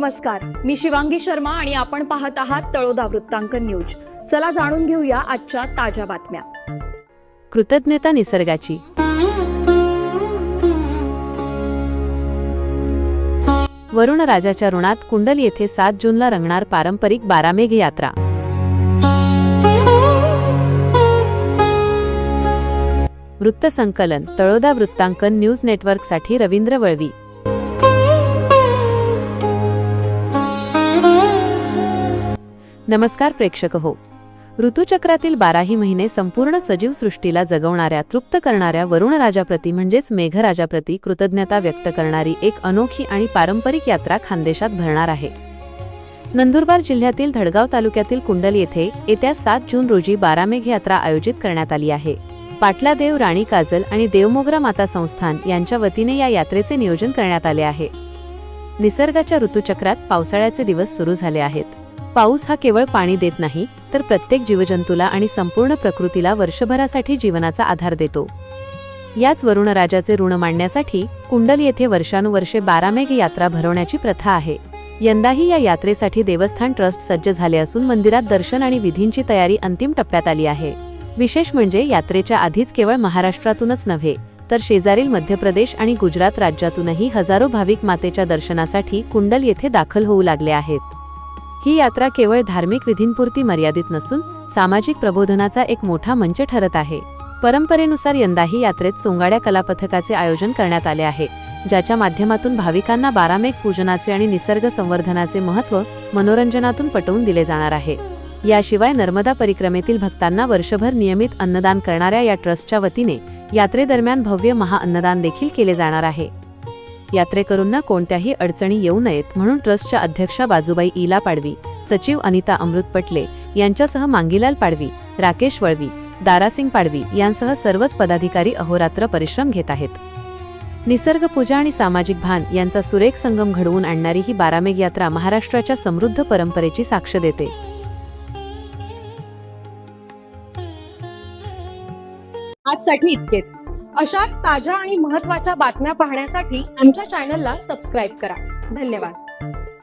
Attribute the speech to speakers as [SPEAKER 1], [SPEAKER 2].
[SPEAKER 1] नमस्कार, मी शिवांगी शर्मा आणि आपण पाहत आहात तळोदा वृत्तांकन न्यूज। चला जाणून घेऊया आजच्या ताज्या बातम्या।
[SPEAKER 2] कृतज्ञता निसर्गाची। वरुण राजाच्या ऋणात कुंडल येथे 7 जूनला रंगणार पारंपरिक बारामेघ यात्रा। वृत्तसंकलन तळोदा वृत्तांकन न्यूज नेटवर्कसाठी रवींद्र वळवी। नमस्कार प्रेक्षक हो, ऋतुचक्रातील 12ही महिने संपूर्ण सजीव सृष्टीला जगवणाऱ्या, तृप्त करणाऱ्या वरुण राजाप्रती म्हणजेच मेघराजाप्रती कृतज्ञता व्यक्त करणारी एक अनोखी आणि पारंपरिक यात्रा खानदेशात भरणार आहे। नंदुरबार जिल्ह्यातील धडगाव तालुक्यातील कुंडल येथे येत्या 7 जून रोजी बारामेघ यात्रा आयोजित करण्यात आली आहे। पाटला देव, राणी काजल आणि देवमोगरा माता संस्थान यांच्या वतीने या यात्रेचे नियोजन करण्यात आले आहे। निसर्गाच्या ऋतुचक्रात पावसाळ्याचे दिवस सुरू झाले आहेत। पाऊस हा केवळ पाणी देत नाही, तर प्रत्येक जीवजंतूला आणि संपूर्ण प्रकृतीला वर्षभरासाठी जीवनाचा आधार देतो। याच वरुण राजाचे ऋण मांडण्यासाठी कुंडल येथे वर्षानुवर्षे बारामेघ यात्रा भरवण्याची प्रथा आहे। यंदाही या यात्रेसाठी देवस्थान ट्रस्ट सज्ज झाले असून मंदिरात दर्शन आणि विधींची तयारी अंतिम टप्प्यात आली आहे। विशेष म्हणजे यात्रेच्या आधीच केवळ महाराष्ट्रातूनच नव्हे, तर शेजारील मध्य प्रदेश आणि गुजरात राज्यातूनही हजारो भाविक मातेच्या दर्शनासाठी कुंडल येथे दाखल होऊ लागले आहेत। ही यात्रा केवळ धार्मिक विधींपुरती मर्यादित नसून सामाजिक प्रबोधनाचा एक मोठा मंच ठरत आहे। परंपरेनुसार यंदाही यात्रेत सोंगाड्या कलापथकाचे आयोजन करण्यात आले आहे, ज्याच्या माध्यमातून भाविकांना बारामेघ पूजनाचे आणि निसर्ग संवर्धनाचे महत्त्व मनोरंजनातून पटवून दिले जाणार आहे। याशिवाय नर्मदा परिक्रमेतील भक्तांना वर्षभर नियमित अन्नदान करणाऱ्या या ट्रस्टच्या वतीने यात्रेदरम्यान भव्य महाअन्नदान देखील केले जाणार आहे। यात्रेकरूंना कोणत्याही अडचणी येऊ नयेत म्हणून ट्रस्टच्या अध्यक्षा बाजूबाई इला पाडवी, सचिव अनिता अमृत पटले यांच्यासह मांगीलाल पाडवी, राकेश वळवी, दारासिंग पाडवी यांसह सर्वच पदाधिकारी अहोरात्र परिश्रम घेत आहेत। निसर्ग पूजा आणि सामाजिक भान यांचा सुरेख संगम घडवून आणणारी ही बारामेघ यात्रा महाराष्ट्राच्या समृद्ध परंपरेची साक्ष देते।
[SPEAKER 1] आजसाठी इतकेच। अशाच ताज्या आणि महत्त्वाच्या बातम्या पाहण्यासाठी आमच्या चॅनलला सबस्क्राइब करा। धन्यवाद।